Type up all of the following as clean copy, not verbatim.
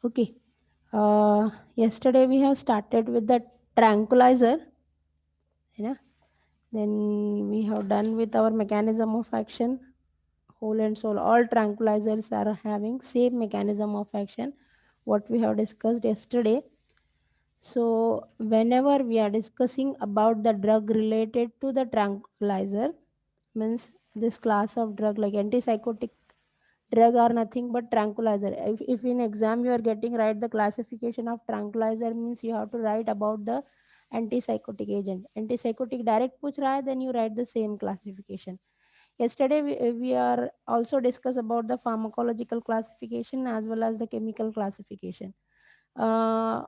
Okay. Yesterday we have started with the tranquilizer, you know. Then we have done with our mechanism of action, whole and soul. All tranquilizers are having same mechanism of action, what we have discussed yesterday. So whenever we are discussing about the drug related to the tranquilizer, means this class of drug like antipsychotic drug are nothing but tranquilizer. If in exam you are getting write the classification of tranquilizer, means you have to write about the antipsychotic agent. Antipsychotic direct पूछ रहा है, then you write the same classification. Yesterday we are also discuss about the pharmacological classification as well as the chemical classification. uh,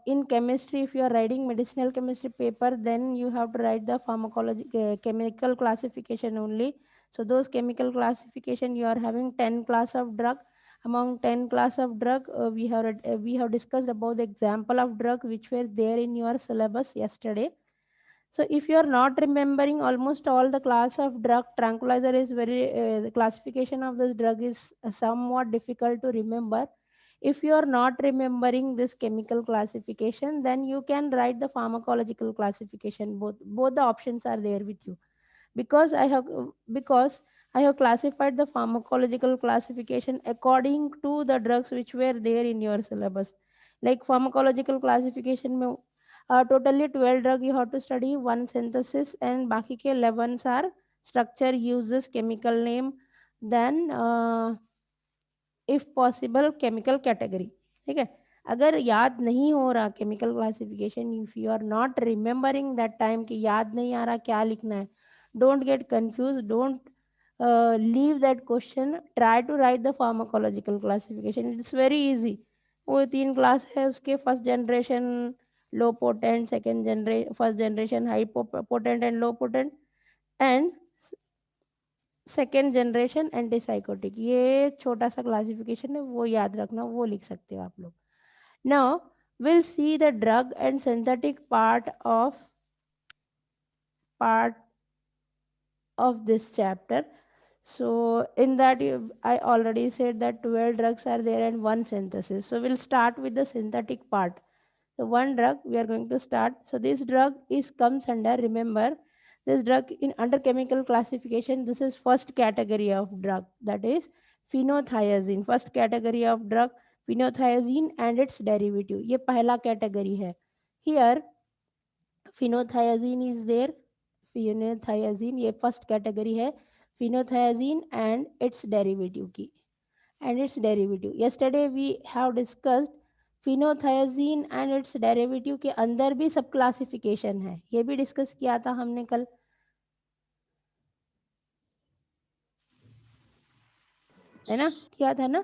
in chemistry, if you are writing medicinal chemistry paper, then you have to write the pharmacology chemical classification only. So those chemical classification, you are having 10 class of drug. Among 10 class of drug, we have discussed about the example of drug which were there in your syllabus yesterday. So if you are not remembering almost all the class of drug, tranquilizer is the classification of this drug is somewhat difficult to remember. If you are not remembering this chemical classification, then you can write the pharmacological classification. Both the options are there with you. Because I have classified the pharmacological classification according to the drugs which were there in your syllabus. Like pharmacological classification में totally 12 drug you have to study, one synthesis, and बाकी के 11 are structure, uses, chemical name, then if possible chemical category. ठीक है. अगर याद नहीं हो रहा chemical classification, if you are not remembering that time कि याद नहीं आ रहा क्या लिखना है, don't get confuse, don't leave that question, try to write the pharmacological classification. It's very easy. वो 3 क्लास है उसके, first generation low potent, second generation, first generation high potent and low potent, and second generation antipsychotic. ये छोटा सा classification है, वो याद रखना, वो लिख सकते हो आप लोग. Now will see the drug and synthetic part of this chapter. So in that I already said that 12 drugs are there and one synthesis. So we'll start with the synthetic part. So one drug we are going to start. So this drug is comes under, remember, this drug in under chemical classification, this is first category of drug, that is phenothiazine. First category of drug phenothiazine and its derivative. ये पहला category है. Here phenothiazine is there. Phenothiazine ये first category है. phenothiazine and its derivative की, and its derivative. Yesterday we have discussed phenothiazine and its derivative के अंदर भी सब क्लासिफिकेशन है, ये भी डिस्कस किया था हमने कल, है ना, किया था ना.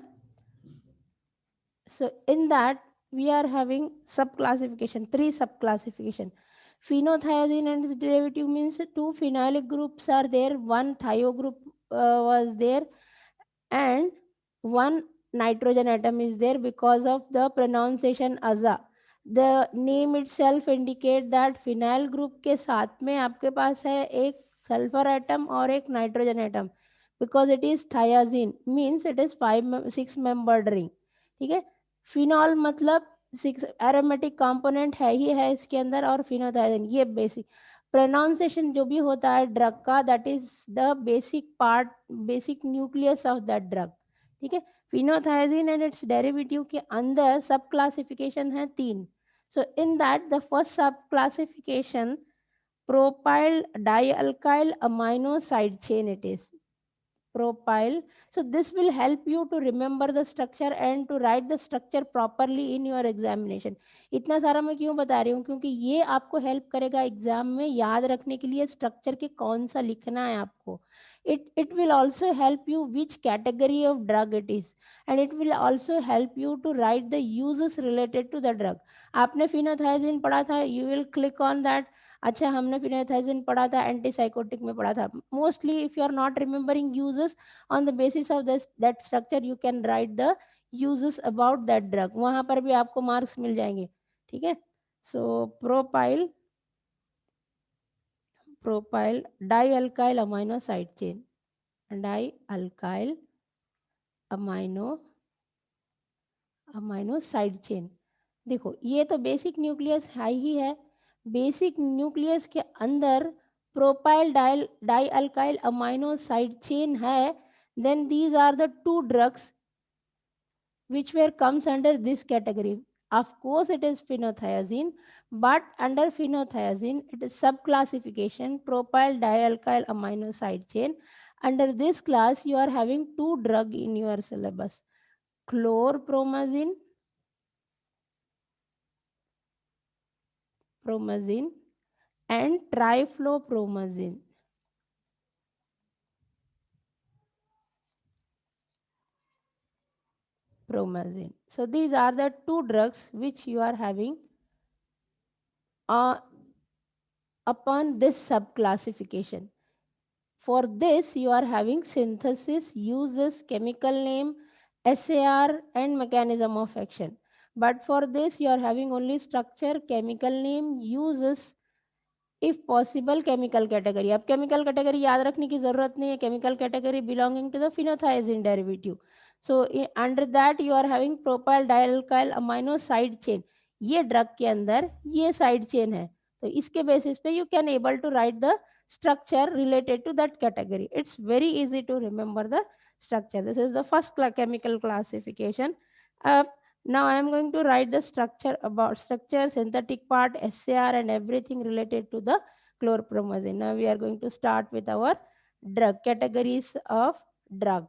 So in that we are having sub classification, three sub classification. Phenothiazine and its derivative means two phenolic groups are there, one thio group was there, and one nitrogen atom is there because of the pronunciation aza. The name itself indicate that phenyl group के साथ में आपके पास है एक sulfur atom और एक nitrogen atom, because it is thiazine means it is 6 membered ring. ठीक है. फिनॉल मतलब 6 एरोमेटिक कंपोनेंट है ही है इसके अंदर, और फिनोथाइजिन ये बेसिक प्रोनाउंसिएशन जो भी होता है ड्रग का, that is the basic part, basic nucleus of that drug. ठीक है. फिनोथाइजिन एंड इट्स डेरिवेटिव के अंदर सब क्लासिफिकेशन है 3. So in that the first sub classification propyl dialkyl amino side chain it is propyl. So this will help you to remember the structure and to write the structure properly in your examination. इतना सारा मैं क्यों बता रही हूँ, क्योंकि ये आपको हेल्प करेगा एग्जाम में याद रखने के लिए स्ट्रक्चर के कौन सा लिखना है आपको. It will also help you which category of drug it is, and it will also help you to write the uses related to the drug. आपने phenothiazine पढ़ा था, you will click on that. अच्छा हमने फिनाइथाइजिन पढ़ा था, antipsychotic में पढ़ा था. Mostly if you are not remembering uses, on the basis of this that structure you can write the uses about that drug, वहां पर भी आपको मार्क्स मिल जाएंगे. ठीक है. So propyl propyl dialkyl amino side chain, dialkyl amino amino side chain. देखो ये तो बेसिक न्यूक्लियस है ही है, बेसिक न्यूक्लियस के अंदर propyl dialkyl amino side chain है, then these are the two drugs which were comes under this category. Of course, it is phenothiazine, but under phenothiazine, it is subclassification propyl dialkyl amino side chain. Under this class, you are having two drug in your syllabus: chlorpromazine, promazine, and triflupromazine. Promazine. So these are the two drugs which you are having uh, upon this subclassification. For this, you are having synthesis, uses, chemical name, SAR, and mechanism of action. But for this, you are having only structure, chemical name, uses, if possible, chemical category. अब chemical category याद रखने की ज़रूरत नहीं है. Chemical category belonging to the phenothiazine derivative. So under that you are having propyl dialkyl amino side chain. ये drug के अंदर ये side chain है, तो इसके basis पे you can able to write the structure related to that category. It's very easy to remember the structure. This is the first chemical classification. Uh, Now I am going to write the structure about structure, synthetic part, SAR and everything related to the chlorpromazine. Now we are going to start with our drug categories of drug.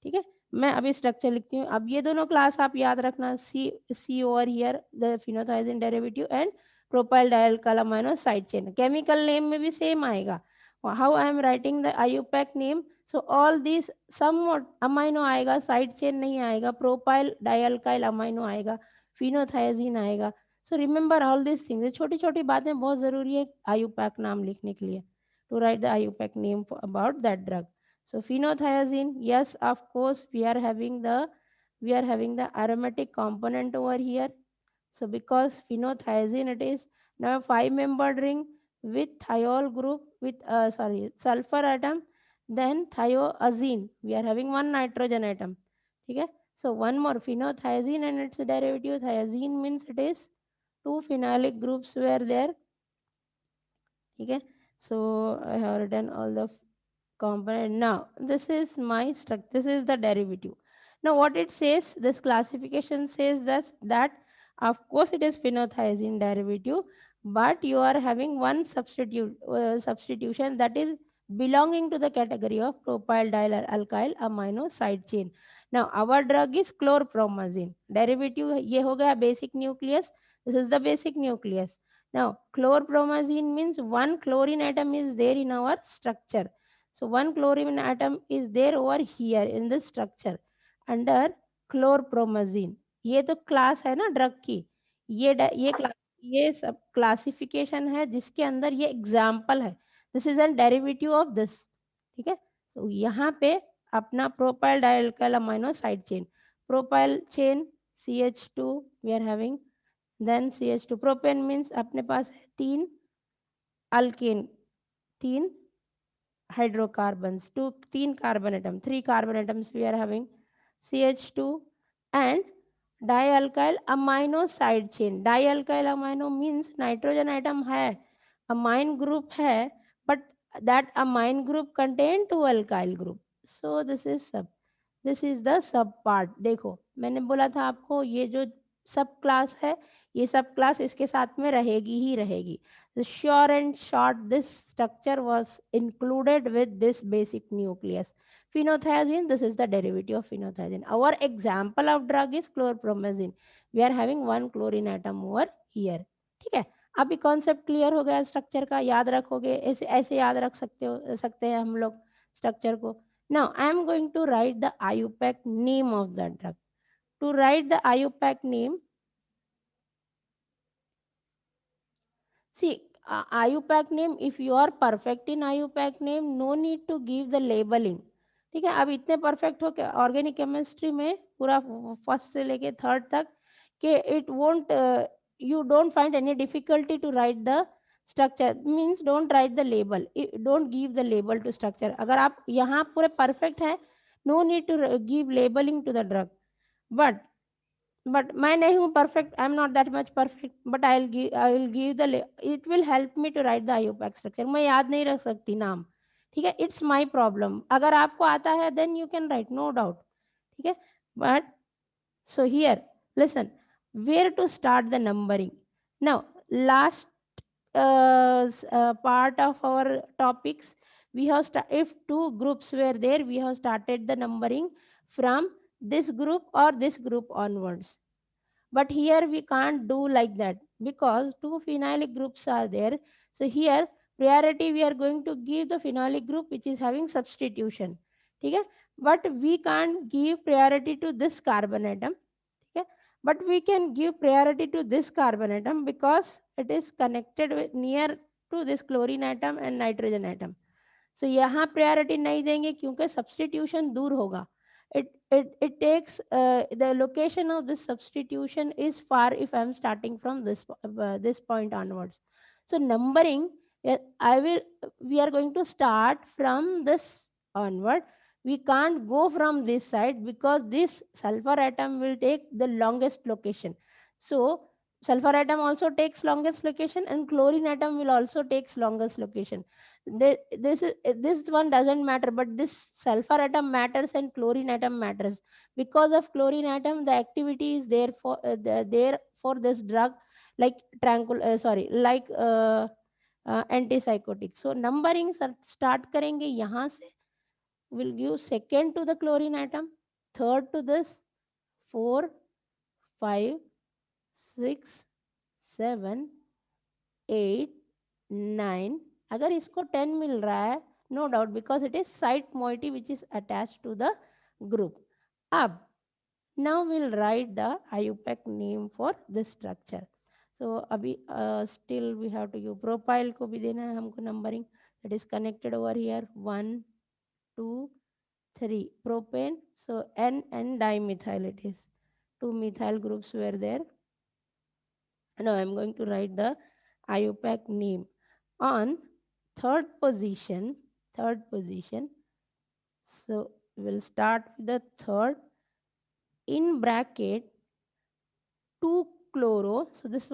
ठीक है, मैं अभी structure लिखती हूँ. अब ये दोनों class आप याद रखना, see over here the phenothiazine derivative and propyl dialkyl amino side chain. Chemical name में भी सेम आएगा. How I am writing the IUPAC name. So all this some amino आएगा, साइड चेन नहीं आएगा, प्रोपाइल डायल्काइल अमाइनो आएगा, phenothiazine आएगा. So remember all this things. ये छोटी छोटी बातें बहुत ज़रूरी है आईयूपैक नाम लिखने के लिए, to write the IUPAC name about that drug. So phenothiazine, yes, of course, we are having the aromatic component over here. So because phenothiazine, it is now 5-membered ring with thiol group with sulfur atom, then thioazine. We are having one nitrogen atom. Okay. So one more phenothiazine and its derivative thiazine means it is two phenolic groups were there. Okay. So I have written all the component. Now this is my structure, this is the derivative. Now what it says, this classification says that of course it is phenothiazine derivative, but you are having one substitution that is belonging to the category of propyl dialkyl amino side chain. Now our drug is chlorpromazine derivative. ये हो गया basic nucleus. This is the basic nucleus. Now chlorpromazine means one chlorine atom is there in our structure. So one chlorine atom is there over here in this structure under chlorpromazine. ये तो class है ना drug की. ये सब classification है जिसके अंदर ये एग्जाम्पल है. This is an derivative of this. ठीक है. तो यहाँ पे अपना propyl dialkyl amino side chain, propyl chain CH2 we are having, then CH2 propane means अपने पास है 3 alkane, 3 hydrocarbons, 3 carbon atom, 3 carbon atoms we are having, CH2 and dialkyl amino side chain. Dialkyl amino means nitrogen atom है, amine group है, but that amine group contain 2 alkyl group. So this is the sub part. देखो मैंने बोला था आपको ये जो सब क्लास है, ये सब क्लास इसके साथ में रहेगी ही रहेगी. The sure and short, this structure was included with this basic nucleus. Phenothiazine, this is the derivative of phenothiazine. Our example of drug is chlorpromazine. We are having one chlorine atom over here. ठीक है. अभी concept clear हो गया structure का, याद रखोगे, ऐसे ऐसे याद रख सकते हैं हम लोग स्ट्रक्चर को. Now I am going to write the IUPAC name of the drug. To write the IUPAC name, see, IUPAC name, if you are perfect in IUPAC name, no need to give the labeling. ठीक है. अब इतने perfect हो के organic chemistry में पूरा first से लेके थर्ड तक कि it won't, you don't find any difficulty to write the structure, means don't write the label, don't give the label to structure. अगर आप यहाँ पूरे perfect हैं, no need to give labeling to the drug. But but मैं नहीं हूँ perfect, I'm not that much perfect, but I will give the it will help me to write the IUPAC structure. मैं याद नहीं रख सकती नाम, ठीक है, it's my problem. अगर आपको आता है then you can write, no doubt, ठीक है. But so here, listen, where to start the numbering. Now, last part of our topics, we have if two groups were there, we have started the numbering from this group or this group onwards. But here we can't do like that because two phenolic groups are there. So here priority we are going to give the phenolic group which is having substitution. Okay? But we can't give priority to this carbon atom. Okay? But we can give priority to this carbon atom because it is connected with near to this chlorine atom and nitrogen atom. So यहाँ priority नहीं देंगे क्योंकि substitution दूर होगा. It takes the location of this substitution is far if I am starting from this point onwards. So numbering, I will we are going to start from this onward. We can't go from this side because this sulfur atom will take the longest location. So sulfur atom also takes longest location and chlorine atom will also takes longest location. This one doesn't matter, but this sulfur atom matters and chlorine atom matters. Because of chlorine atom, the activity is there for there for this drug, like like antipsychotic. So numbering start करेंगे यहाँ से. Will give second to the chlorine atom, third to this, 4, 5, 6, 7, 8, 9. अगर इसको 10 मिल रहा है, no doubt, because it is site moiety which is attached to the group. अब now we'll write the IUPAC name for this structure. So अभी still we have to give propyl को भी देना है हमको numbering. That is connected over here, 1, 2, 3 propane. So N and dimethyl it is. 2 methyl groups were there. Now I'm going to write the IUPAC name. On third position, so we'll start with the third, in bracket 2 chloro. So this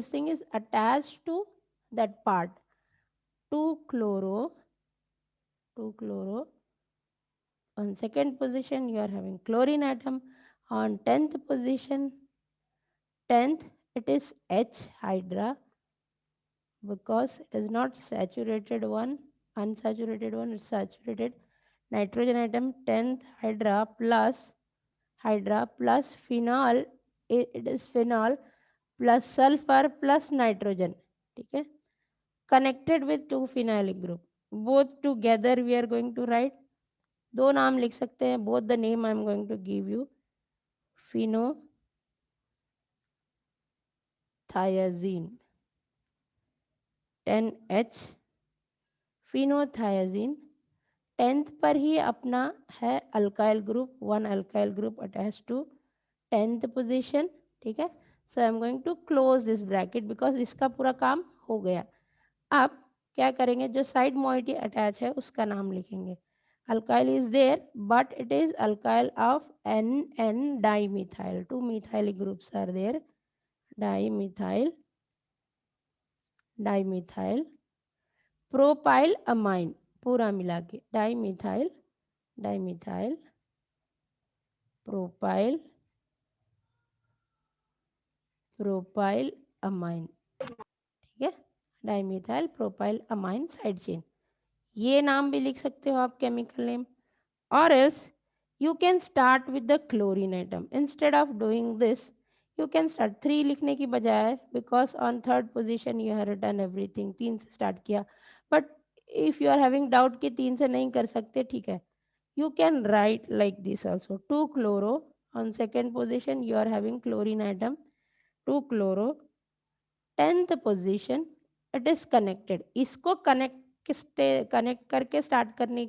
thing is attached to that part. 2 chloro. On second position you are having chlorine atom. On 10th position, 10th it is H hydra, because it is not saturated one, unsaturated one, it's saturated. Nitrogen atom 10th hydra plus phenol, it is phenol plus sulfur plus nitrogen. Okay, connected with two phenolic group, both together we are going to write. दो नाम लिख सकते हैं, both the name I am going to give you. Phenothiazine, 10H phenothiazine. 10th पर ही अपना है alkyl group, 1 alkyl group attach to 10th position. ठीक है, so I am going to close this bracket because इसका पूरा काम हो गया. अब क्या करेंगे, जो साइड मोइटी अटैच है उसका नाम लिखेंगे. Alkyl is there but it is alkyl of NN dimethyl. 2 methylic groups are there. Dimethyl propyl amine, पूरा मिला के डाइमिथाइल प्रोपाइल अमाइन. ठीक है, dimethyl propyl amine side chain. ये नाम भी लिख सकते हो आप, केमिकल नेम. और else you can start with the chlorine atom. Instead of doing this you can start 3 लिखने की बजाय, because on third position you have written everything. 3 से स्टार्ट किया, but if you are having doubt कि 3 से नहीं कर सकते, ठीक है, you can write like this also. 2 chloro. On second position you are having chlorine atom, 2 chloro. 10th position it is connected. इसको कनेक्ट करके स्टार्ट करने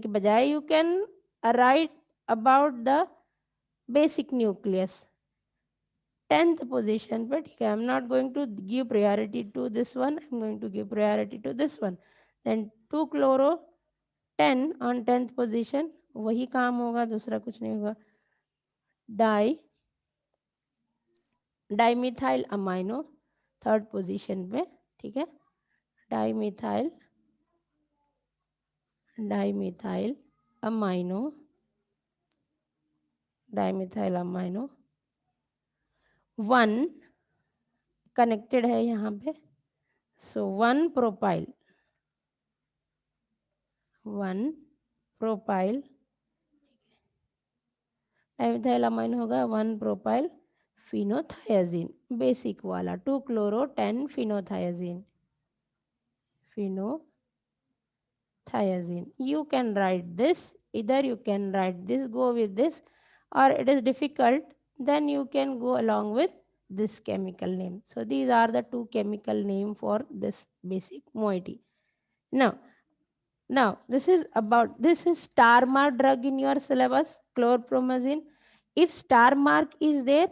की बजाय you can write about the basic nucleus. 10th position पे, ठीक है, I am not going to give priority to this one, I am going to give priority to this one. Then 2 chloro 10 on 10th position, वही काम होगा, दूसरा कुछ नहीं होगा. Di dimethyl amino third position पे, ठीक है, dimethyl amino, dimethyl amino 1 connected है यहाँ पे, सो 1 प्रोपाइल डाइमिथाइल अमाइनो होगा 1 प्रोपाइल फिनोथायाजीन, बेसिक वाला 2 chloro 10 फिनोथायाजीन, you can write this, either you can write this, go with this, or it is difficult, then you can go along with this chemical name. So these are the two chemical name for this basic moiety. Now this is star mark drug in your syllabus, chlorpromazine. If star mark is there,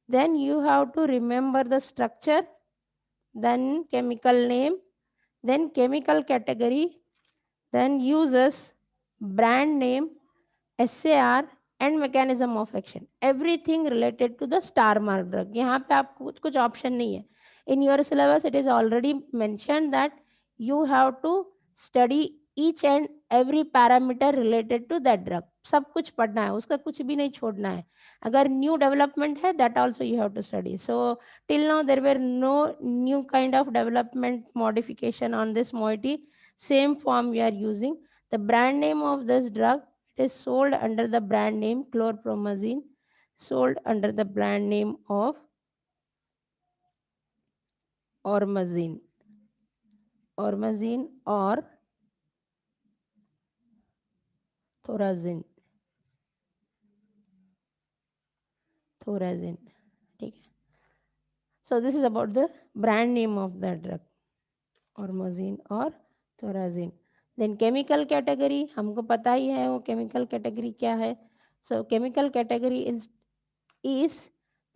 then you have to remember the structure, then chemical name, then chemical category, then uses, brand name, SAR and mechanism of action. Everything related to the star mark drug. यहाँ पे आपको कुछ option नहीं है. In your syllabus it is already mentioned that you have to study each and every parameter related to that drug. सब कुछ पढ़ना है, उसका कुछ भी नहीं छोड़ना है. अगर new development है, that also you have to study. So till now there were no new kind of development modification on this moiety. Same form we are using. The brand name of this drug, it is sold under the brand name chlorpromazine, sold under the brand name of ormazine or thorazine, ठीक है. So this is about the brand name of the drug, ormazine or thorazine. Then chemical category, हमको पता ही है वो chemical category क्या है. So chemical category is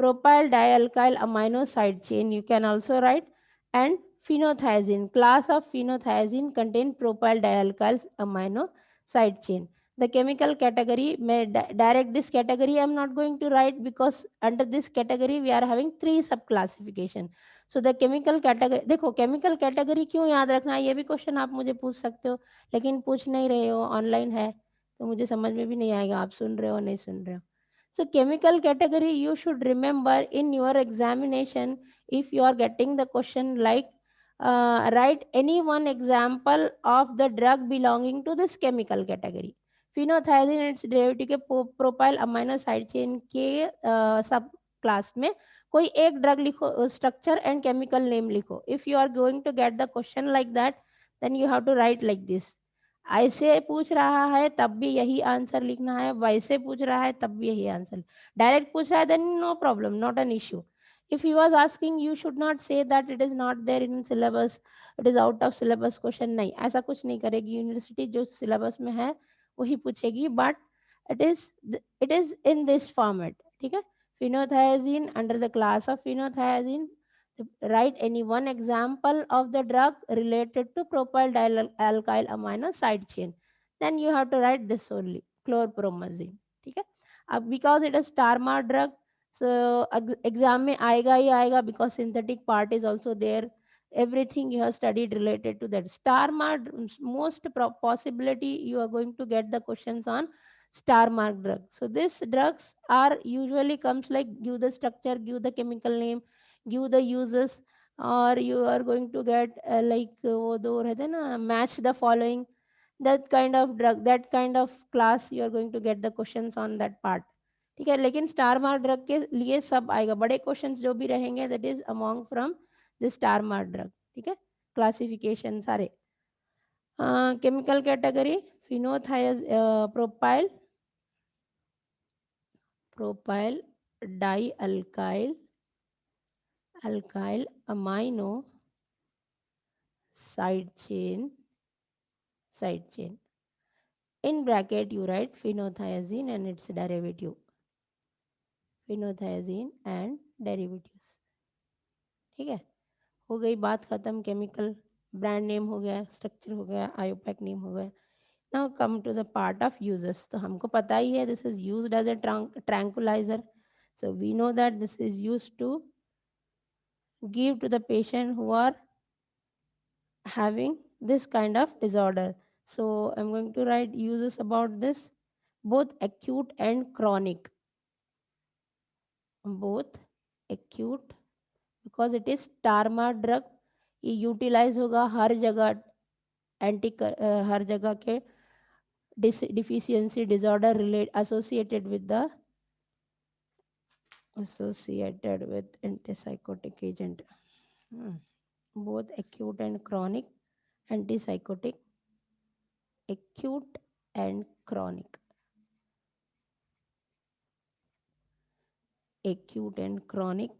propyl dialkyl amino side chain, you can also write, and phenothiazine, class of phenothiazine contain propyl dialkyl amino side chain. The chemical category may direct this category I am not going to write, because under this category we are having 3 sub classification. So the chemical category, देखो chemical category क्यों याद रखना है, ये भी question आप मुझे पूछ सकते हो, लेकिन पूछ नहीं रहे हो, ऑनलाइन है तो मुझे समझ में भी नहीं आएगा आप सुन रहे हो नहीं सुन रहे हो. So chemical category you should remember in your examination. If you are getting the question like write any one example of the drug belonging to this chemical category. Phenothiazine and its derivative के propyl amino side chain के सब class में कोई एक drug लिखो, structure and chemical name लिखो. If you are going to get the question like that, then you have to write like this. ऐसे पूछ रहा है तब भी यही आंसर लिखना है, वैसे पूछ रहा है तब भी यही आंसर. डायरेक्ट पूछ रहा है then no problem, not an issue. if he was asking, you should not say that it is not there in syllabus, it is out of syllabus question. नहीं, ऐसा कुछ नहीं करेगी यूनिवर्सिटी. जो सिलेबस में है वही पूछेगी, but it is in this format. ठीक है. phenothiazine, under the class of phenothiazine, write any one example of the drug related to propyl dialkyl amino side chain. Then you have to write this only, chlorpromazine. ठीक है. अब because it is star mark drug, so exam में आएगा ही आएगा, because synthetic part is also there. Everything you have studied related to that star mark, most possibility you are going to get the questions on star mark drug. So these drugs are usually comes like give the structure, give the chemical name, give the uses, or you are going to get like वो दो रहते ना, match the following, that kind of drug, that kind of class you are going to get the questions on that part. ठीक है. लेकिन star mark drug के लिए सब आएगा, बड़े क्वेश्चंस जो भी रहेंगे that is among from the star mark drug. ठीक है. क्लासिफिकेशन सारे chemical category phenothiazine propyl dialkyl amino side chain in bracket you write phenothiazine and its derivative, phenothiazine and derivatives. ठीक है. हो गई बात खत्म. केमिकल ब्रांड नेम हो गया, स्ट्रक्चर हो गया, आयोपैक नेम हो गया. Now come to the part of uses. तो हमको पता ही है this is used as a tranquilizer. So we know that this is used to give to the patient who are having this kind of disorder. So I'm going to write uses about this, both acute and chronic. Both acute, because it is टार्मा drug, ये utilise होगा हर जगह, हर जगह के deficiency disorder relate associated with antipsychotic agent. Both acute and chronic antipsychotic, acute and chronic, acute and chronic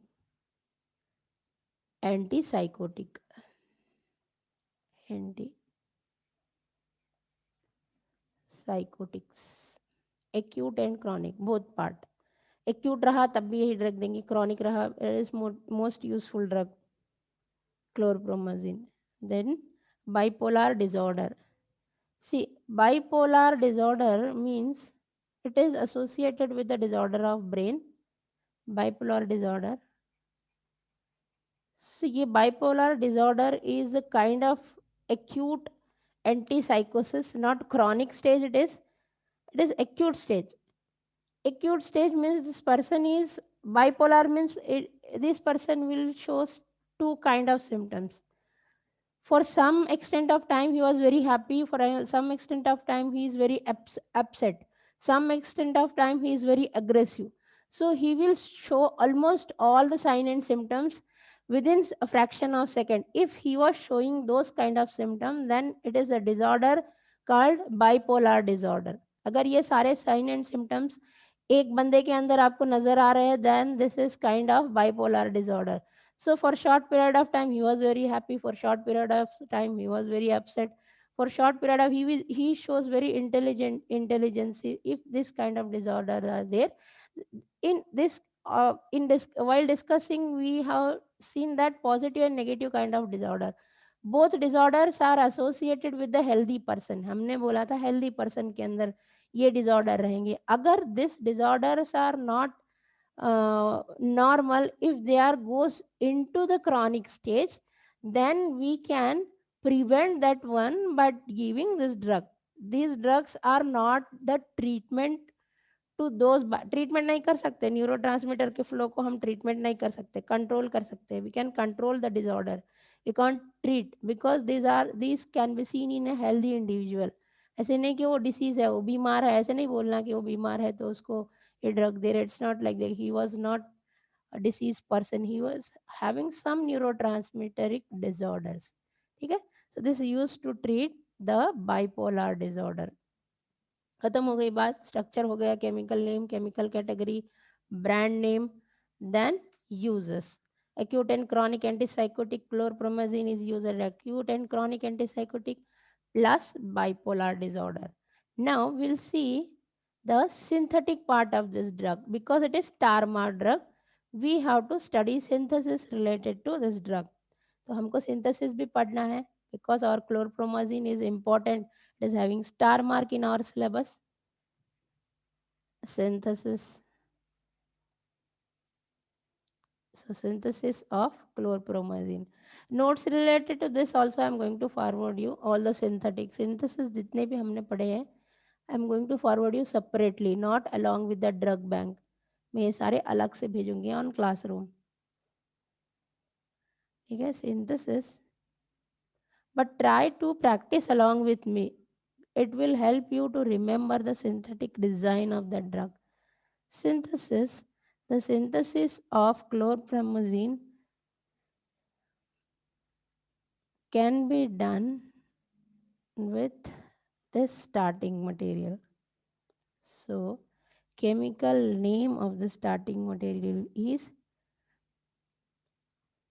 antipsychotic, antipsychotics, acute and chronic both part. Acute रहा तब भी यही ड्रग देंगे, chronic रहा is most useful drug chlorpromazine. Then bipolar disorder. See, bipolar disorder means it is associated with the disorder of brain. Bipolar disorder. So, ये bipolar disorder is a kind of acute antipsychosis, not chronic stage. It is acute stage. Acute stage means this person is bipolar means this person will show two kind of symptoms. For some extent of time he was very happy, for some extent of time he is very upset, some extent of time he is very aggressive. So he will show almost all the sign and symptoms within a fraction of second. If he was showing those kind of symptoms, then it is a disorder called bipolar disorder. अगर ये सारे sign and symptoms एक बंदे के अंदर आपको नजर आ रहे हैं, then this is kind of bipolar disorder. So for short period of time he was very happy, for short period of time he was very upset, for short period of he shows very intelligence. If this kind of disorder are there in this, in this while discussing we have seen that positive and negative kind of disorder. Both disorders are associated with the healthy person. हमने बोला था healthy person के अंदर ये disorder रहेंगे. अगर this disorders are not normal, if they are goes into the chronic stage, then we can prevent that one by giving this drug. These drugs are not the treatment to those, treatment नहीं कर सकते, neurotransmitter के flow को हम treatment नहीं कर सकते, control कर सकते हैं, we can control the disorder, we can't treat, because this can be seen in a healthy individual. ऐसे नहीं कि वो डिसीज है, वो बीमार है, ऐसे नहीं बोलना कि वो बीमार है तो उसको ये ड्रग दे रहे. It's not like that. He was not a diseased person, he was having some neurotransmitteric disorders. ठीक है, so this is used to treat the bipolar disorder. खत्म हो गई बात. स्ट्रक्चर हो गया, chemical name, chemical category, brand name, then uses. acute and chronic antipsychotic, chlorpromazine is used as acute and chronic antipsychotic plus bipolar disorder. Now we'll see the synthetic part of this drug. Because it is TARMA drug, we have to study synthesis related to this drug. तो हमको synthesis भी पढ़ना है, because our chlorpromazine is important. It is having star mark in our syllabus. Synthesis. So synthesis of chlorpromazine. Notes related to this also I am going to forward you. All the synthetic synthesis जितने भी हमने पढ़े हैं, I am going to forward you separately, not along with the drug bank. मैं ये सारे अलग से भेजूंगी on classroom. ठीक है, synthesis. But try to practice along with me. It will help you to remember the synthetic design of the drug. Synthesis. The synthesis of chlorpromazine can be done with this starting material. So, chemical name of the starting material is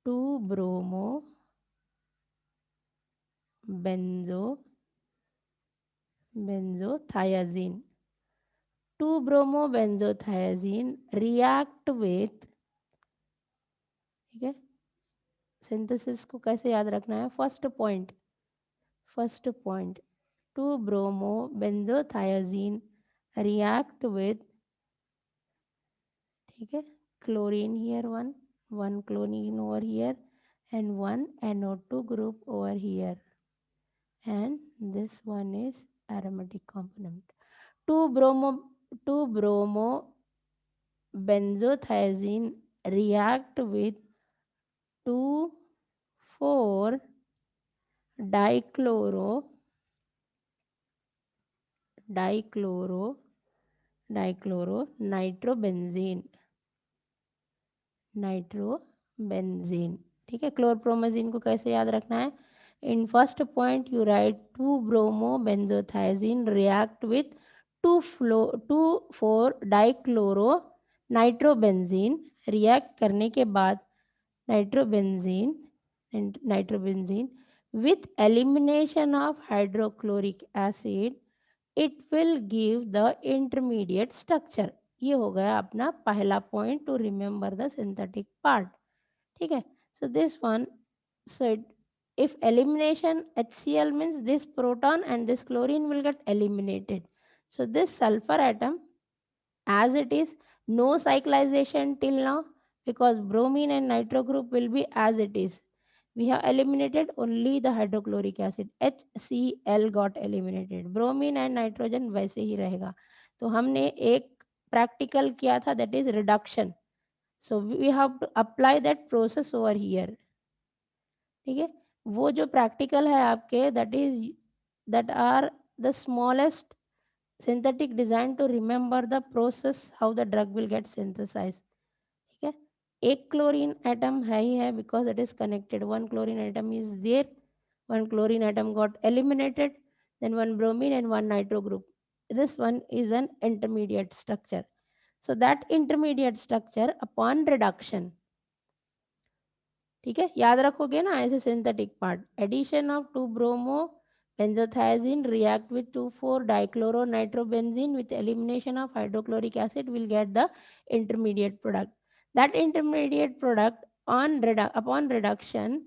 2-bromo benzothiazine. 2-bromo benzothiazine react with, ठीक है, synthesis को कैसे याद रखना है. First point 2-bromo benzothiazine react with, ठीक है, chlorine here one one chlorine over here and one NO2 group over here, and this one is aromatic component. 2 bromo 2 bromo benzothiazine react with 2,4 dichloro dichloro dichloro nitrobenzene nitrobenzene. ठीक है, chlorpromazine को कैसे याद रखना है? In first point you write 2 bromo benzothiazine react with 2,4 dichloro nitrobenzene. React करने के बाद nitrobenzene with elimination of hydrochloric acid it will give the intermediate structure. ये हो गया अपना पहला point two remember the synthetic part. ठीक है, so this one, so if elimination HCl means this proton and this chlorine will get eliminated. So this sulfur atom as it is, no cyclization till now because bromine and nitro group will be as it is. We have eliminated only the hydrochloric acid, HCl got eliminated, bromine and nitrogen वैसे ही रहेगा. तो हमने एक practical किया था, that is reduction. So we have to apply that process over here. ठीक है, वो जो प्रैक्टिकल है आपके, that are the smallest synthetic design to remember the process how the drug will get synthesized. ठीक है, एक क्लोरीन एटम है ही है because it is connected, one chlorine atom is there, one chlorine atom got eliminated, then one bromine and one nitro group. This one is an intermediate structure. So that intermediate structure upon reduction, ठीक है, याद रखोगे ना ऐसे synthetic part, addition of 2 bromo benzothiazine react with 2,4 dichloronitrobenzene with elimination of hydrochloric acid will get the intermediate product. That intermediate product upon reduction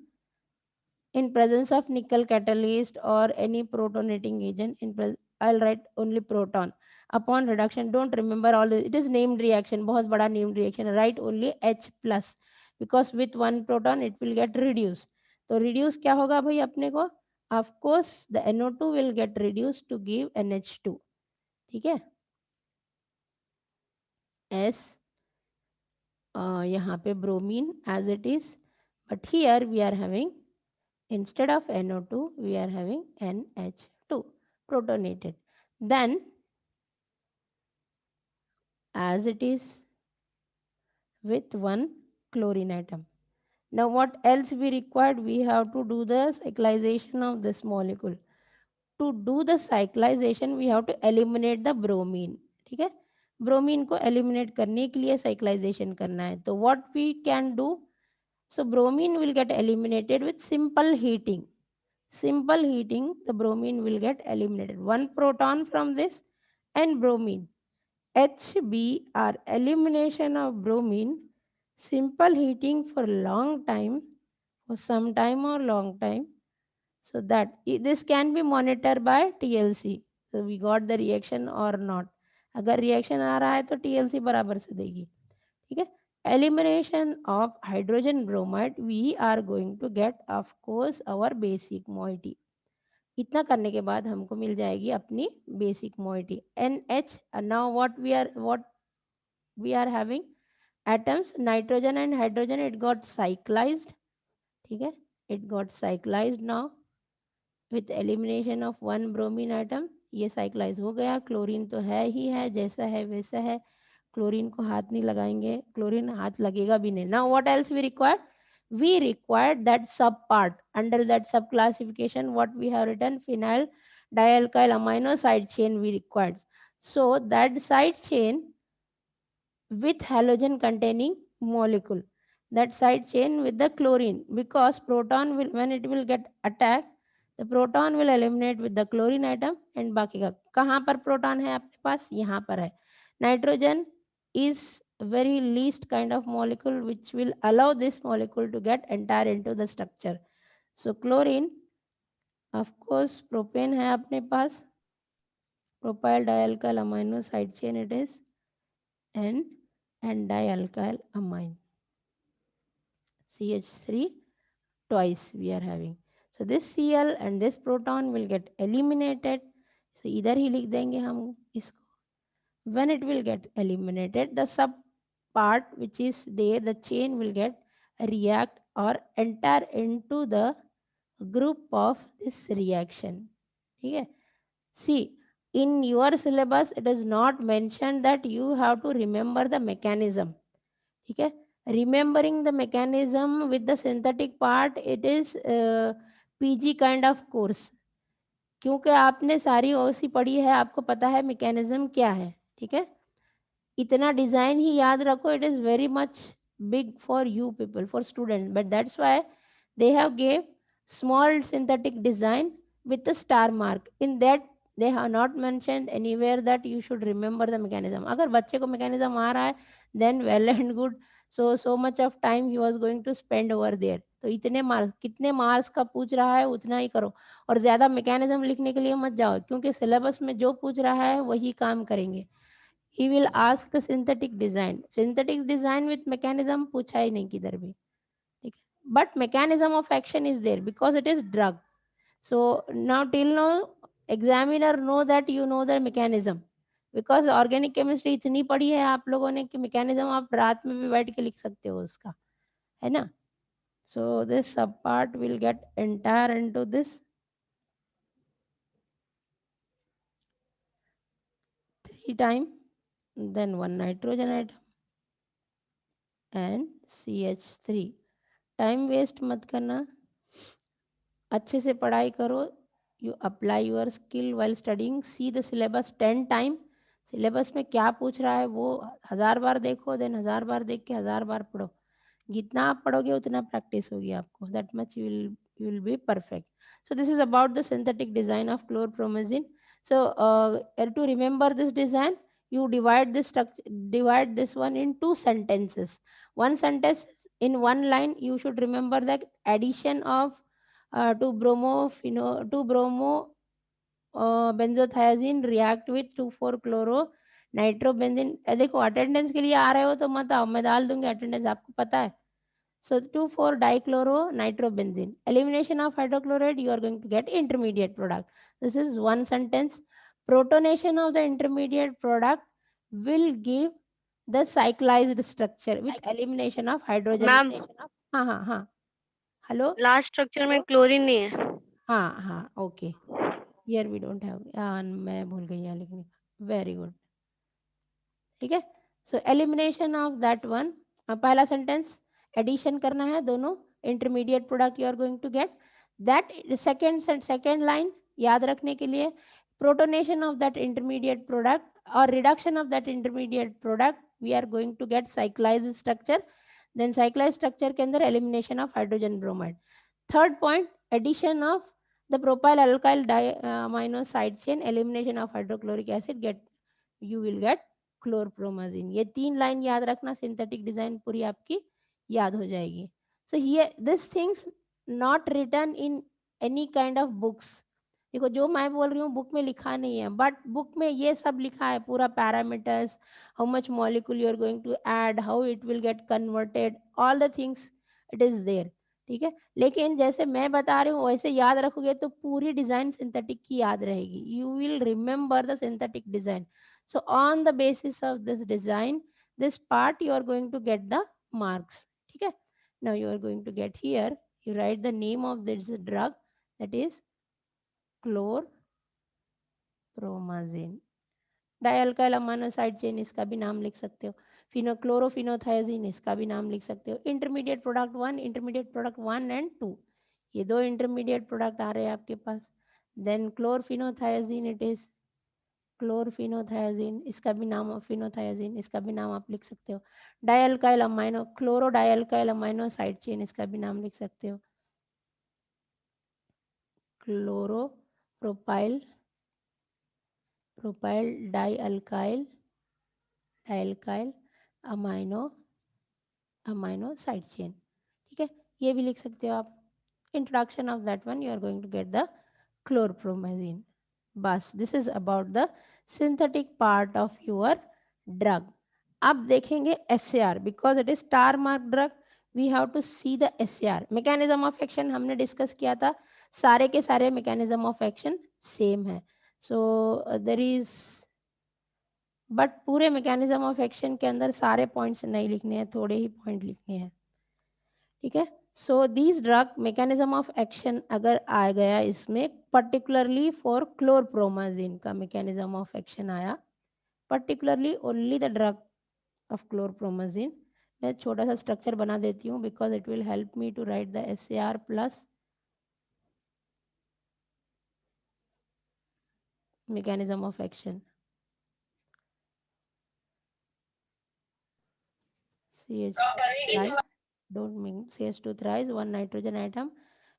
in presence of nickel catalyst or any protonating agent I'll write only proton. Upon reduction, don't remember all this, it is named reaction, बहुत बड़ा named reaction, write only H plus because with one proton it will get reduced. तो reduce क्या होगा भाई अपने को? Of course the NO2 will get reduced to give NH2. ठीक है, S यहाँ पे bromine as it is, but here we are having, instead of NO2 we are having NH2 protonated. Then as it is with one chlorine atom. Now what else we required? We have to do the cyclization of this molecule. To do the cyclization we have to eliminate the bromine. ठीक है, bromine को eliminate करने के लिए cyclisation करना है. तो what we can do? So bromine will get eliminated with simple heating. Simple heating, the bromine will get eliminated. One proton from this and bromine. HBr, elimination of bromine, simple heating for long time, for some time or long time, so that this can be monitored by TLC. So we got the reaction or not. अगर reaction आ रहा है तो TLC बराबर से देगी. ठीक है, elimination of hydrogen bromide we are going to get of course our basic moiety. इतना करने के बाद हमको मिल जाएगी अपनी basic moiety NH. Now what we are having atoms nitrogen and hydrogen, it got cyclized. ठीक है, it got cyclized now with elimination of one bromine atom. ये साइक्लाइज हो गया. क्लोरीन तो है ही है, जैसा है वैसा है, क्लोरीन को हाथ नहीं लगाएंगे, क्लोरीन हाथ लगेगा भी नहीं. Now what else we require? We required that sub part. Under that sub classification what we have written, phenyl dialkyl amino side chain we required. So that side chain with halogen containing molecule, that side chain with the chlorine, because proton will, when it will get attacked, the proton will eliminate with the chlorine atom and बाकी का. कहाँ पर proton है आपके पास? यहाँ पर है. Nitrogen is very least kind of molecule which will allow this molecule to get entire into the structure. So chlorine, of course propane है अपने पास, propyl dialkyl amino side chain it is, and dialkyl amine. CH3 twice we are having. So this Cl and this proton will get eliminated. So इधर ही लिख देंगे हम इसको. When it will get eliminated, the sub part which is there, the chain will get react or enter into the group of this reaction. Okay. See, in your syllabus, it is not mentioned that you have to remember the mechanism. Okay. Remembering the mechanism with the synthetic part, it is PG kind of course. क्योंकि आपने सारी ओसी पढ़ी है, आपको पता है mechanism क्या है. ठीक है. इतना डिजाइन ही याद रखो. It is very much big for you people, for student, but that's why they have gave small synthetic design with the star mark. In that they have not mentioned anywhere that you should remember the mechanism. अगर बच्चे को mechanism आ रहा है then well and good. So much of time he was going to spend over there. तो इतने marks, कितने marks का पूछ रहा है उतना ही करो. और ज़्यादा मैकेनिज्म लिखने के लिए मत जाओ, क्योंकि सिलेबस में जो पूछ रहा है वही काम करेंगे. He will ask the synthetic design. Synthetic design with mechanism पूछा ही नहीं किधर भी. ठीक है. But mechanism of action is there because it is drug. So now till now examiner know that you know the mechanism. Because organic chemistry इतनी पढ़ी है आप लोगों ने कि mechanism आप रात में भी बैठ के लिख सकते हो उसका, है ना. So this sub part will get entire into this 3 time, then 1 nitrogen atom and CH3. Time waste मत करना, अच्छे से पढ़ाई करो. You apply your skill while studying. See the syllabus 10 time. Syllabus में क्या पूछ रहा है वो 1000 बार देखो, देन 1000 बार देख के 1000 बार पढ़ो. जितना आप पढ़ोगे उतना प्रैक्टिस होगी आपको. That much you will be perfect. So this is about the synthetic design of chlorpromazine. So to remember this design, you divide this one in two sentences. One sentence, in one line you should remember the addition of 2 bromo benzothiazine react with 2,4 chloro nitrobenzene. देखो attendance के लिए आ रहे हो तो मत आओ, मैं डाल दूंगी अटेंडेंस, आपको पता है. So 2,4 dichloro nitrobenzene. Elimination of hydrochloride, you are going to get intermediate product. This is one sentence. Protonation of the intermediate product will give the cyclized structure with elimination of hydrogen. Ma'am हाँ हाँ हाँ. Hello. Last structure में chlorine नहीं है. हाँ हाँ okay. Here we don't have. मैं भूल गई यहाँ लिखने का. Very good. ठीक है. So elimination of that one. पहला सेंटेंस एडिशन करना है दोनों intermediate product you are going to get. That second line याद रखने के लिए, protonation of that intermediate product और reduction of that intermediate product we are going to get cyclize structure. Then cyclize structure के अंदर elimination of hydrogen bromide. Third point, addition of the propyl alkyl amino side chain, elimination of hydrochloric acid, get you will get क्लोरप्रोमाजिन. ये 3 line याद रखना, synthetic design पूरी आपकी याद हो जाएगी. So here this things not written in any kind of books. देखो जो मैं बोल रही हूँ बुक में लिखा नहीं है, बट बुक में ये सब लिखा है पूरा. Parameters, how much molecule you are going to add, how it will get converted, all the things it is there. ठीक है. लेकिन जैसे मैं बता रही हूँ वैसे याद रखोगे तो पूरी डिजाइन सिंथेटिक की याद रहेगी. You will remember the synthetic design. So on the basis of this design, this part you are going to get the marks. Okay. Now you are going to get here, you write the name of this drug, that is chlorpromazine. Dialkyl amino side chain, इसका भी नाम लिख सकते हो. क्लोरोफिनोथायाजीन, इसका भी नाम लिख सकते हो. Intermediate product 1, intermediate product 1 and 2, ये 2 इंटरमीडिएट प्रोडक्ट आ रहे हैं आपके पास. देन क्लोरफिनोथायाजीन, इट इज क्लोरफिनोथायाजीन, इसका भी नाम फिनोथायाजीन, इसका भी नाम आप लिख सकते हो. Dialkyl amino, chloro dialkyl amino side chain, इसका भी नाम लिख सकते हो. Chloro propyl dialkyl amino side chain. ठीक है. ये भी लिख सकते हो आप. Introduction of that one, you are going to get the chlorpromazine. बस this is about the synthetic part of your drug. अब देखेंगे SAR, because it is star mark drug. We have to see the SAR. Mechanism of action हमने discuss किया था, सारे के सारे mechanism of action same है. सो देयर इज, बट पूरे मैकेनिज्म ऑफ एक्शन के अंदर सारे पॉइंट्स नहीं लिखने हैं, थोड़े ही पॉइंट लिखने हैं. ठीक है. So these drug mechanism of action अगर आ गया इसमें, पर्टिकुलरली फॉर क्लोरप्रोमाजिन का मैकेनिज्म ऑफ एक्शन आया, particularly only the drug of chlorpromazine. मैं छोटा सा स्ट्रक्चर बना देती हूँ because it will help me to write the SAR plus mechanism of action. CH2 thrice, don't mean CH2 thrice, one nitrogen atom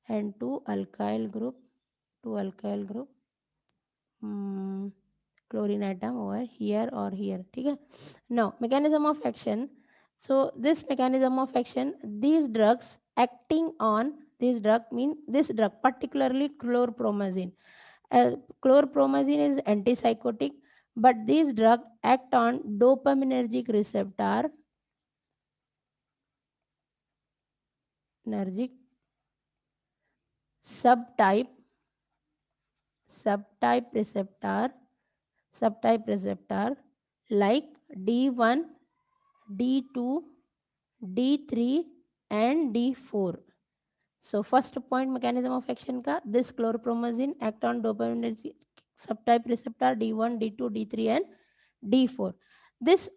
and two alkyl group, chlorine atom over here or here. ठीक है. Now mechanism of action. So this mechanism of action, these drugs acting on this drug mean this drug, particularly chlorpromazine. Chlorpromazine is antipsychotic, but these drug act on dopaminergic receptor, nergic subtype receptor like D1, D2, D3 and D4. So first point mechanism of action ka, this chlorpromazine act on dopaminergic subtype receptor D1, D2, D3 and D4. This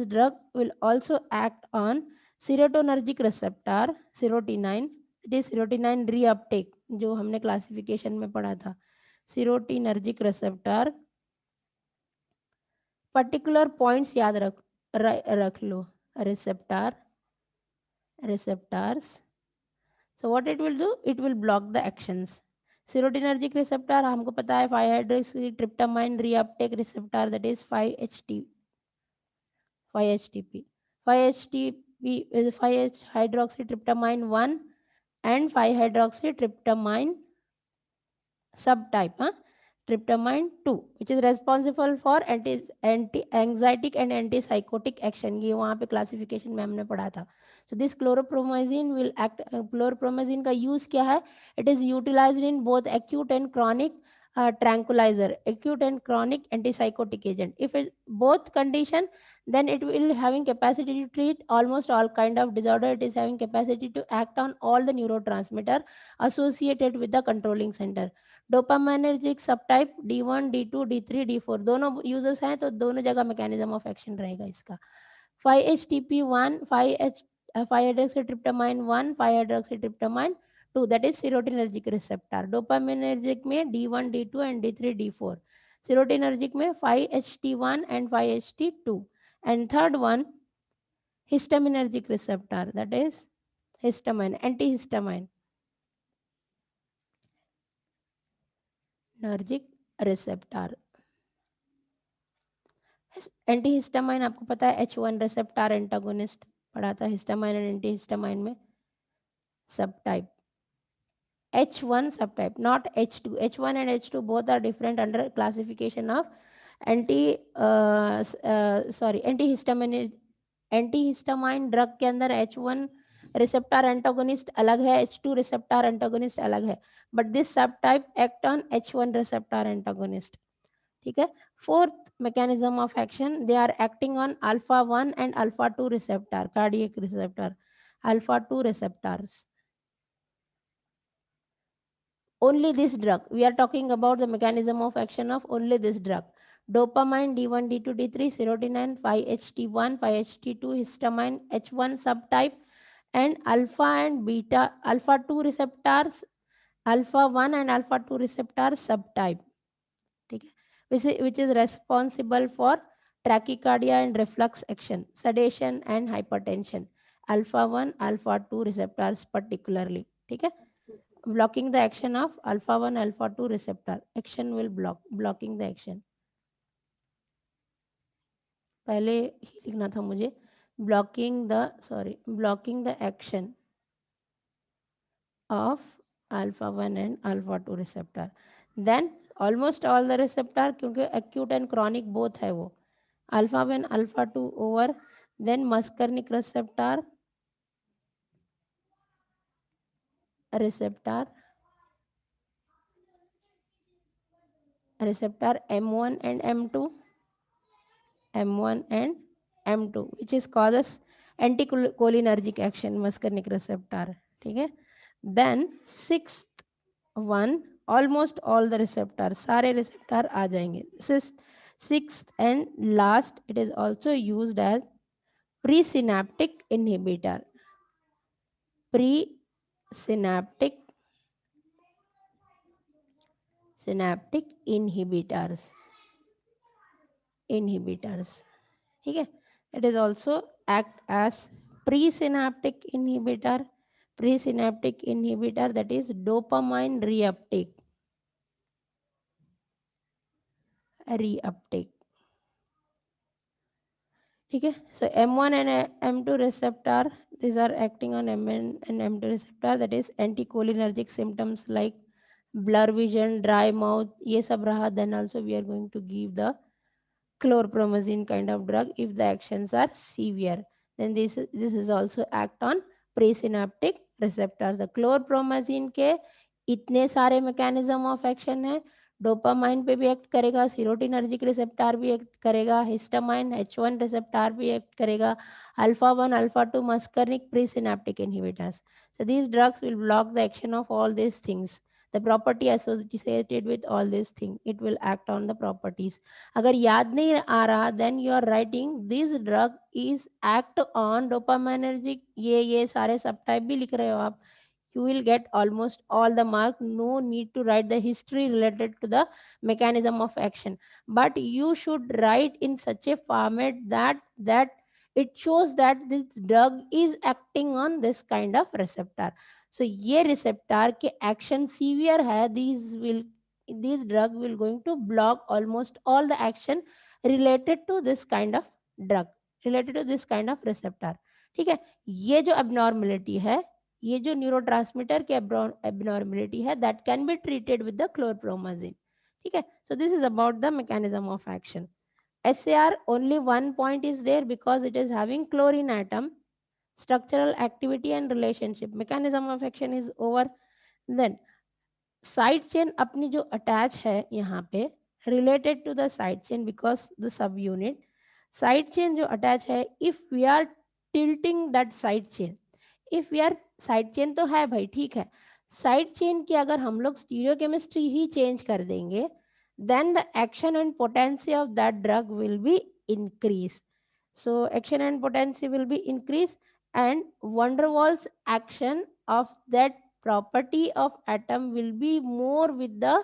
drug will also act on serotonergic receptor serotonin. It is serotonin reuptake जो हमने classification में पढ़ा था. serotonergic receptor, particular points याद रख लो. receptors. So what it will do? It will block the actions. Serotonergic receptor हमको पता है 5-hydroxytryptamine reuptake receptor, that is 5-HTP. 5-HTP is 5-hydroxytryptamine 1 and 5-hydroxytryptamine subtype, tryptamine 2, which is responsible for anti-anxietic and antipsychotic action. ये वहाँ पे classification में हमने पढ़ा था. So this chlorpromazine will act. Chlorpromazine का यूज क्या है? It is utilized in both acute and chronic tranquilizer, acute and chronic antipsychotic agent. If it both condition, then it will having capacity to treat almost all kind of disorder. It is having capacity to act on all the neurotransmitter associated with the controlling center. डोपामाइनर्जिक सब type D1, D2, D3, D4 दोनों users हैं, तो दोनों जगह mechanism of action रहेगा इसका. 5-HTP1, 5-hydroxytryptamine 1, 5-hydroxytryptamine 2, that is serotonergic receptor. Dopaminergic में D1, D2 and D3, D4. serotonergic में 5-HT1 and 5-HT2. And third one, histaminergic receptor, that is histamine, antihistamine. Nergic receptor. Antihistamine आपको पता है H1 receptor antagonist पढ़ा था, histamine and antihistamine में. सब type H1 subtype, not H2. H1 and H2 both are different under classification of antihistamine drug के अंदर H1 receptor antagonist अलग है, H2 रिसेप्टर एंटागोनिस्ट अलग है, but this sub type act on H1 receptor antagonist. ठीक है. Fourth mechanism of action, they are acting on alpha 1 and alpha 2 receptor, cardiac receptor, alpha 2 receptors. Only this drug, we are talking about the mechanism of action of only this drug. Dopamine D1, D2, D3, serotonin 5-HT1, 5-HT2, histamine H1 subtype, and alpha and beta, alpha 2 receptors, alpha 1 and alpha 2 receptors subtype. Okay. Which is responsible for tachycardia and reflux action, sedation and hypertension. Alpha 1, alpha 2 receptors particularly. Okay. Blocking the action of alpha 1 alpha 2 receptor, action will blocking the action. पहले ही लिखना था मुझे, blocking the action of alpha 1 and alpha 2 receptor. Then almost all the receptor, क्योंकि acute and chronic both है वो, alpha 1 alpha 2 over, then muscarinic receptor, receptor M1 and M2, M1 and M2, which is causes anticholinergic action muscarinic receptor. ठीक है. Then sixth one, almost all the receptors, सारे receptor आ जाएंगे. Sixth and last, it is also used as presynaptic inhibitor. Presynaptic inhibitors. ठीक है. It is also act as presynaptic inhibitor. Presynaptic inhibitor, that is dopamine reuptake. ठीक है. So M1 and M2 receptor, these are acting on M1 and M2 receptor, that is anticholinergic symptoms like blur vision, dry mouth, ये सब रहा. Then also we are going to give the chlorpromazine kind of drug if the actions are severe. Then this is also act on presynaptic receptor. The chlorpromazine के इतने सारे mechanism of action है. Dopamine पे भी act करेगा, serotonergic receptor भी act करेगा, histamine H1 receptor भी एक्ट करेगा, alpha 1 alpha 2 muscarinic presynaptic inhibitors. So these drugs will block the action of all these things. The property associated with all these things, it will act on the properties. अगर याद नहीं आ रहा, then you are writing this drug is act on dopaminergic, ये सारे सब type भी लिख रहे हो आप, you will get almost all the mark. No need to write the history related to the mechanism of action, but you should write in such a format that it shows that this drug is acting on this kind of receptor. So ये receptor के action severe है, these drug will going to block almost all the action related to this kind of drug, related to this kind of receptor. ठीक है. ये जो abnormality है, ये जो न्यूरोट्रांसमीटर के एबनॉर्मलिटी है, that can be treated with the chlorpromazine. ठीक है. So this is about the mechanism of action. SAR, only one point is there because it is having chlorine atom. Structural activity and relationship, mechanism of action is over. Then side chain अपनी जो attach है यहाँ पे, related to the side chain because the sub unit side chain जो attach है, if we are tilting that side chain, if we are side chain तो है भाई, ठीक है. साइड चेन की अगर हम लोग स्टीरियोकेमिस्ट्री ही चेंज कर देंगे, then the action and potency of that drug will be increased. So action and potency will be increased, and van der Waals action of that property of atom will be more with the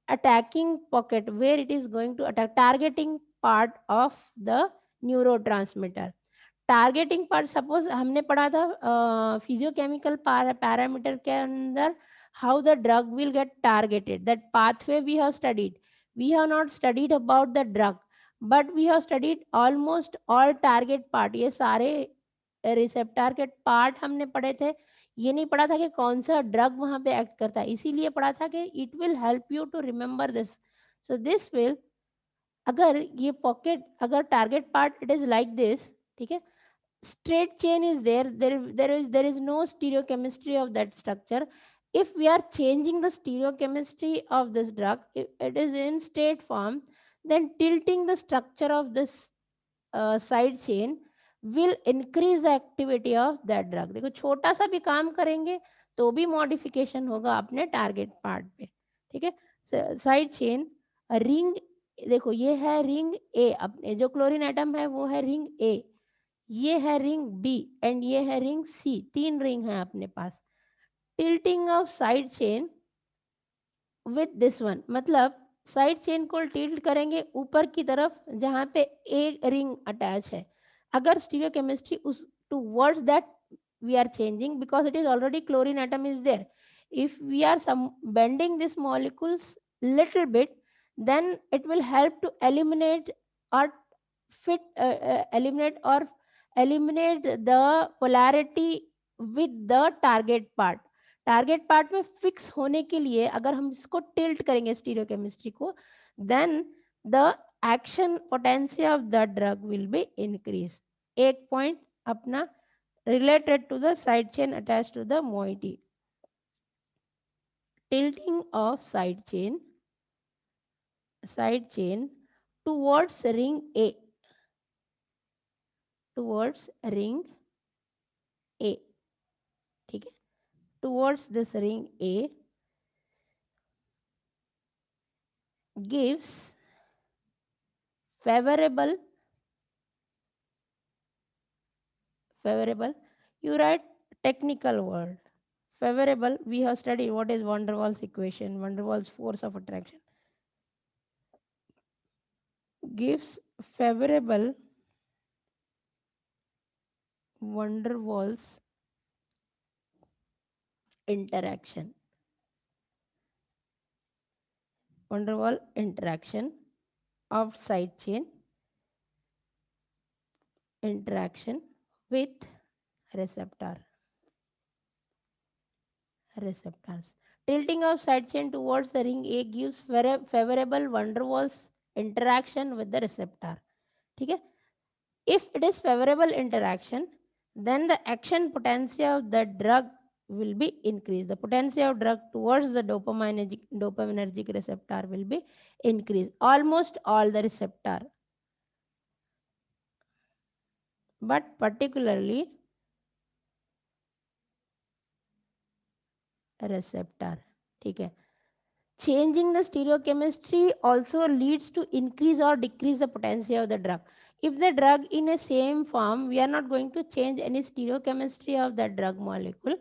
attacking pocket, where it is going to attack targeting part of the neurotransmitter. Targeting part, suppose हमने पढ़ा था physiochemical parameter के अंदर, how the drug will get targeted, that pathway we have studied. We have not studied about the drug, but we have studied almost all target part. ये सारे receptor के part हमने पढ़े थे. ये नहीं पढ़ा था कि कौन सा ड्रग वहां पे एक्ट करता है, इसीलिए पढ़ा था कि it will help you to remember this. So this will, अगर ये पॉकेट, अगर target part it is like this, ठीक है, straight chain is there is no stereochemistry of that structure. If we are changing the stereochemistry of this drug, if it is in straight form, then tilting the structure of this side chain will increase the activity of that drug. देखो छोटा सा भी काम करेंगे तो भी modification होगा अपने टारगेट पार्ट पे. ठीक है. साइड चेन रिंग, देखो ये है रिंग ए, अपने जो क्लोरीन एटम है वो है रिंग ए, ये है रिंग बी एंड ये है रिंग सी, तीन रिंग है अपने पास. Tilting of side chain with this one, मतलब साइड चेन को टिल्ट करेंगे ऊपर की तरफ जहां पे एक रिंग अटैच है. अगर स्टीरियोकेमिस्ट्री उस towards that we are changing because it is already chlorine atom is there. If we are bending these molecules little bit, then it will help to eliminate or eliminate the polarity with the target part. Target part में fix होने के लिए अगर हम इसको tilt करेंगे stereochemistry को, then the action potential of the drug will be increase. एक पॉइंट अपना related to the side chain attached to the moiety. tilting of side chain towards ring A, towards ring A, ठीक है, towards this ring A gives favorable, you write technical word, favorable. We have studied what is van der Waals equation, van der Waals force of attraction. Gives favorable van der Waals interaction, van der Waals interaction of side chain interaction with receptors. Tilting of side chain towards the ring A gives favorable van der Waals interaction with the receptor. ठीक है? If it is favorable interaction, then the action potency of the drug will be increased. The potency of drug towards the dopaminergic receptor will be increased. Almost all the receptor, but particularly receptor. ठीक है? Changing the stereochemistry also leads to increase or decrease the potency of the drug. If the drug in a same form, we are not going to change any stereochemistry of the drug molecule.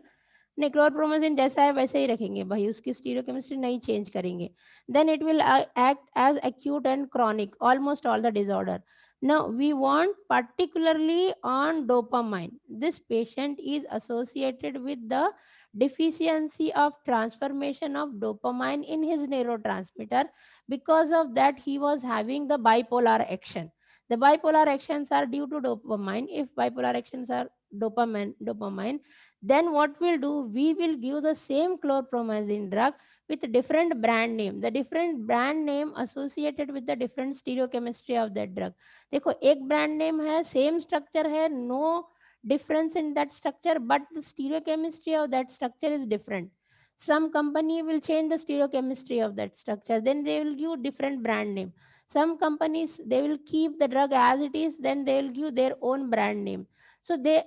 क्लोरप्रोमाजिन जैसा है वैसे ही रखेंगे भाई, उसकी stereochemistry नहीं change करेंगे. Then it will act as acute and chronic, almost all the disorder. Now we want particularly on dopamine. This patient is associated with the deficiency of transformation of dopamine in his neurotransmitter. Because of that, he was having the bipolar action. The bipolar actions are due to dopamine. If bipolar actions are dopamine, then what we'll do, we will give the same chlorpromazine drug with different brand name. The different brand name associated with the different stereochemistry of that drug. देखो एक brand name है, same structure है, no difference in that structure, but the stereochemistry of that structure is different. Some company will change the stereochemistry of that structure, then they will give different brand name. Some companies, they will keep the drug as it is, then they will give their own brand name. So they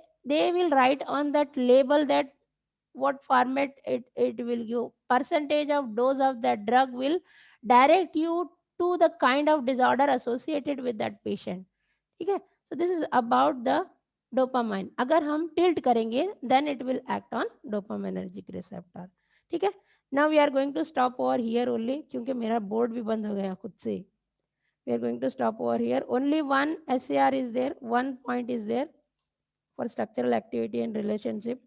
will write on that label that what format it will give. Percentage of dose of that drug will direct you to the kind of disorder associated with that patient. ठीक है? So this is about the dopamine. अगर हम tilt करेंगे, then it will act on dopaminergic receptor. ठीक है? Now we are going to stop over here only, क्योंकि मेरा board भी बंद हो गया खुद से. We are going to stop over here. Only one SAR is there, one point is there for structural activity and relationship.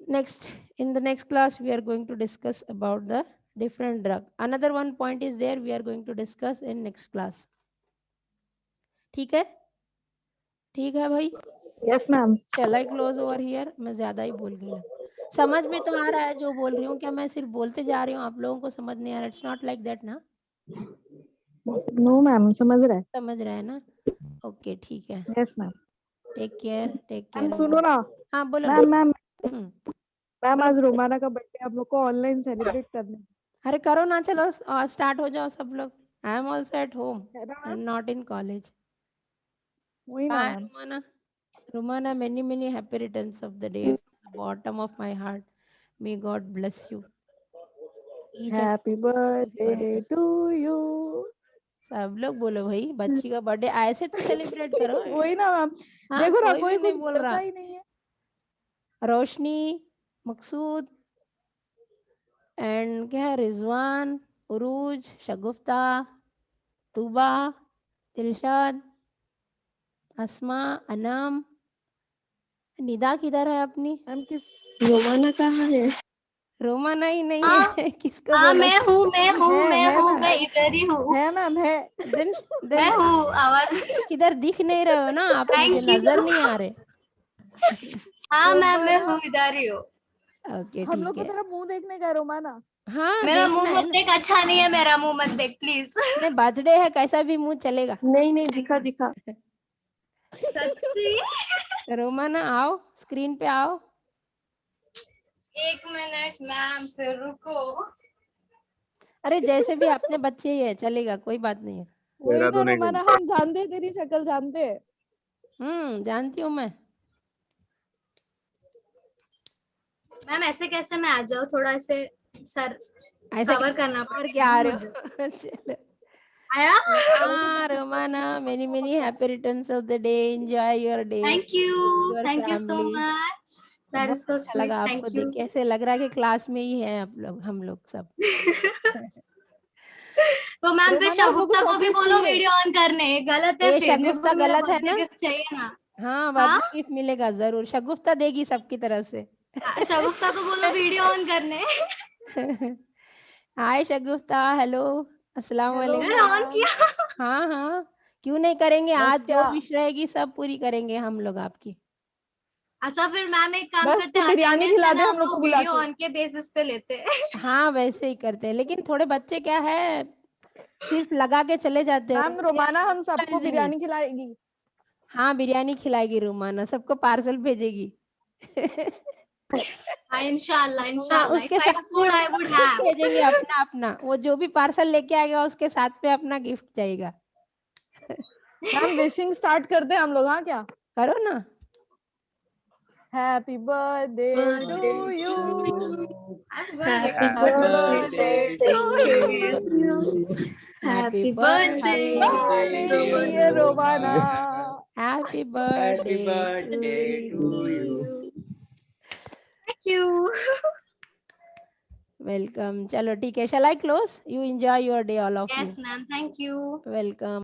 Next, in the next class, we are going to discuss about the different drug. Another one point is there, we are going to discuss in next class. ठीक है? ठीक है भाई? Yes, ma'am. Shall I close over here? मैं ज्यादा ही बोल गई. समझ में तो आ रहा है जो बोल रही हूँ, क्या मैं सिर्फ बोलते जा रही हूँ, आप लोगों को समझ नहीं आ रहा? It's not like that ना? No, ma'am. समझ रहे हैं. समझ रहे हैं ना? Okay, ठीक है. Yes, ma'am. Take care. Ma'am सुनो ना. हाँ बोलो. मैम आज रोमाना का बर्थडे आप लोग को ऑनलाइन सेलिब्रेट करना है. अरे करो ना, चलो स्टार्ट हो जाओ सब लोग. I am also at home, not in college. वही ना ma'am. Romana, many happy returns of the day from the bottom of my heart. May God bless you. Happy birthday to you. सब लोग बोलो भाई, बच्ची का बर्थडे ऐसे तो सेलिब्रेट करो. वही ना मैम. देखो ना, कोई कुछ बोल रहा ही नहीं है. रोशनी, मकसूद एंड क्या है, रिजवान, उरूज, शगुफ्ता, तूबा, दिलशाद, अस्मा, अनम. निदा किधर है अपनी? मैम किस? रोमाना कहाँ है? रोमाना ही नहीं है. किसको बोला? मैं हूँ, मैं इधर ही हूँ. है मैम, है. मैं हूँ. आवाज किधर दिख नहीं रहे हो ना आप, मुझे नजर नहीं आ रहे. हाँ मैम, मैं हूँ, इधर ही हूँ. ओके, हम लोग को तेरा मुंह देखने का रोमाना. हाँ, मेरा मुंह मत देख, अच्छा नहीं है मेरा मुंह मत देख प्लीज. नहीं, बर्थडे है, कैसा भी मुंह चलेगा. नहीं दिखा. सच्ची. रोमाना आओ, स्क्रीन पे आओ. एक मिनट मैम, फिर रुको। अरे जैसे भी अपने बच्चे ही है, चलेगा, कोई बात नहीं है। वही तेरा ना तो नहीं रोमाना, चलता। हम जानते हैं, तेरी शक्ल जानते हैं। जानती हूँ मैं। मैम ऐसे कैसे मैं आ जाऊँ, थोड़ा ऐसे सर ऐसे कवर कैसे करना और पड़ेगा क्या आ ना रहे मुझे। हो? चलो। आया? हाँ Romana, many happy returns of the day. Enjoy your day with your thank you so family. Much, that is बहुत सो अच्छा स्वीट, लगा आपको थैंक देख यू। के, ऐसे लग रहा है कि क्लास में ही है आप लोग, हम लोग सब। तो मैम फिर रोमाना हम लोग को शगुफ्ता को भी चॉकलेट बोलो चाहिए। वीडियो ऑन करने, गलत है ये फिर, मेरे को शगुफ्ता भी मेरा गलत है बर्थडे ना? गिफ्ट चाहिए ना। हाँ, बाद हाँ, में गिफ्ट मिलेगा जरूर, शगुफ्ता देगी सबकी तरफ से। शगुफ्ता को बोलो वीडियो ऑन करने। हाय शगुफ्ता, हेलो, अस्सलाम हेलो मैंने वालेकुम। On ma'am. किया। हाँ हाँ, क्यों नहीं करेंगे, बस आज जो क्या, विश रहेगी सब पूरी करेंगे हम लोग आपकी। अच्छा फिर मैम एक काम बस करते तू हैं, बिरयानी अटेंडेंस खिला है दे ना हम लोग वो को बुला वीडियो के। ऑन के बेसिस पे लेते हैं। हाँ वैसे ही करते हैं, लेकिन थोड़े बच्चे क्या है, सिर्फ लगा के चले जाते हैं, मैम उनको यार रोमाना हम सबको यूटिलाइज ही नहीं। बिरयानी खिलाएगी। हाँ बिरयानी खिलाएगी रोमाना, सबको पार्सल भेजेगी। हाँ इंशाल्लाह हाँ इंशाल्लाह, उसके इफ आई साथ में कुड हम आई लोग वुड गिफ्ट हैव। भेजेंगे अपना अपना, वो जो भी पार्सल लेके आएगा उसके साथ में अपना गिफ्ट जाएगा। मैम विशिंग स्टार्ट करते हैं हम लोग, हाँ क्या? करो ना। Happy birthday to you, happy happy birthday to you, happy Happy birthday happy birthday, birthday Romana. Dear Romana. Happy Happy birthday to birthday to you. You. Thank you. Welcome, चलो ठीक है, shall I close, you enjoy your day all of you. Yes, ma'am. Thank you. Welcome.